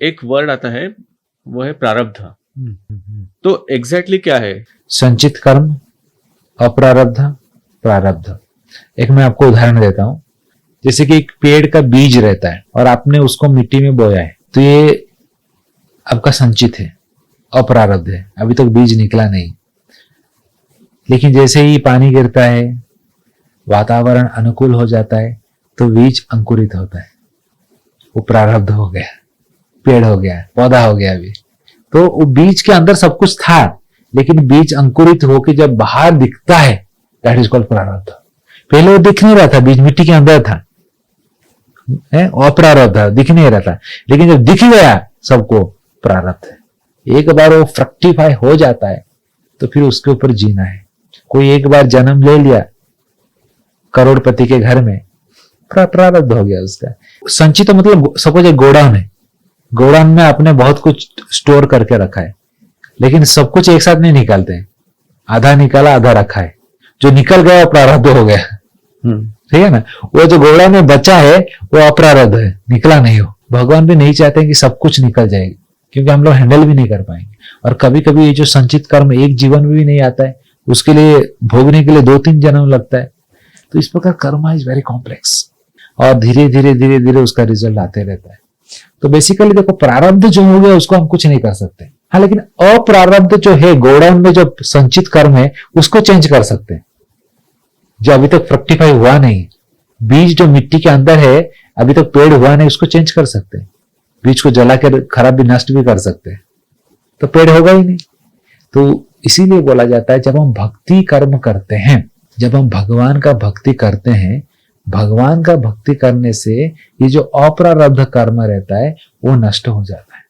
एक वर्ड आता है, वो है प्रारब्ध। हम्म। तो एग्जैक्टली क्या है? संचित कर्म, अप्रारब्ध, प्रारब्ध। एक मैं आपको उदाहरण देता हूं। जैसे कि एक पेड़ का बीज रहता है और आपने उसको मिट्टी में बोया है, तो ये आपका संचित है, अप्रारब्ध है, अभी तक बीज निकला नहीं। लेकिन जैसे ही पानी गिरता है, वातावरण अनुकूल हो जाता है, तो बीज अंकुरित होता है, वो प्रारब्ध हो गया, पेड़ हो गया, पौधा हो गया। अभी तो वो बीज के अंदर सब कुछ था, लेकिन बीज अंकुरित होकर जब बाहर दिखता है, दैट इज कॉल्ड प्रारब्ध। पहले वो दिख नहीं रहा था, बीज मिट्टी के अंदर था, अप्रारब्ध था, दिख नहीं रहा था। लेकिन जब दिख गया सबको, प्रारब्ध है। एक बार वो फ्रक्टिफाई हो जाता है तो फिर उसके ऊपर जीना है। कोई एक बार जन्म ले लिया करोड़पति के घर में, प्रारब्ध हो गया उसका। संचित मतलब सपोज एक गोडाउन है, गोडाउन में आपने बहुत कुछ स्टोर करके रखा है, लेकिन सब कुछ एक साथ नहीं निकालते हैं, आधा निकाला आधा रखा है, जो निकल गया वो प्रारब्ध हो गया। ठीक है ना। वो जो गोडाउन में बचा है वो अप्रारब्ध है, निकला नहीं हो। भगवान भी नहीं चाहते कि सब कुछ निकल जाएगी, क्योंकि हम लोग हैंडल भी नहीं कर पाएंगे। और कभी कभी ये जो संचित कर्म एक जीवन में भी नहीं आता है, उसके लिए भोगने के लिए 2-3 जन्म लगता है। तो इस प्रकार कर्म इज वेरी कॉम्प्लेक्स, और धीरे धीरे धीरे धीरे उसका रिजल्ट आते रहता है। तो बेसिकली देखो, प्रारब्ध जो हो गया उसको हम कुछ नहीं कर सकते। हाँ, लेकिन अप्रारब्ध जो है, गोडाउन में जो संचित कर्म है, उसको चेंज कर सकते हैं। जो अभी तक फ्रक्टिफाई हुआ नहीं, बीज जो मिट्टी के अंदर है, अभी तक पेड़ हुआ नहीं, उसको चेंज कर सकते हैं। बीज को जला कर खराब भी, नष्ट भी कर सकते हैं, तो पेड़ होगा ही नहीं। तो इसीलिए बोला जाता है, जब हम भक्ति कर्म करते हैं, जब हम भगवान का भक्ति करते हैं, भगवान का भक्ति करने से ये जो अप्रारब्ध कर्म रहता है वो नष्ट हो जाता है।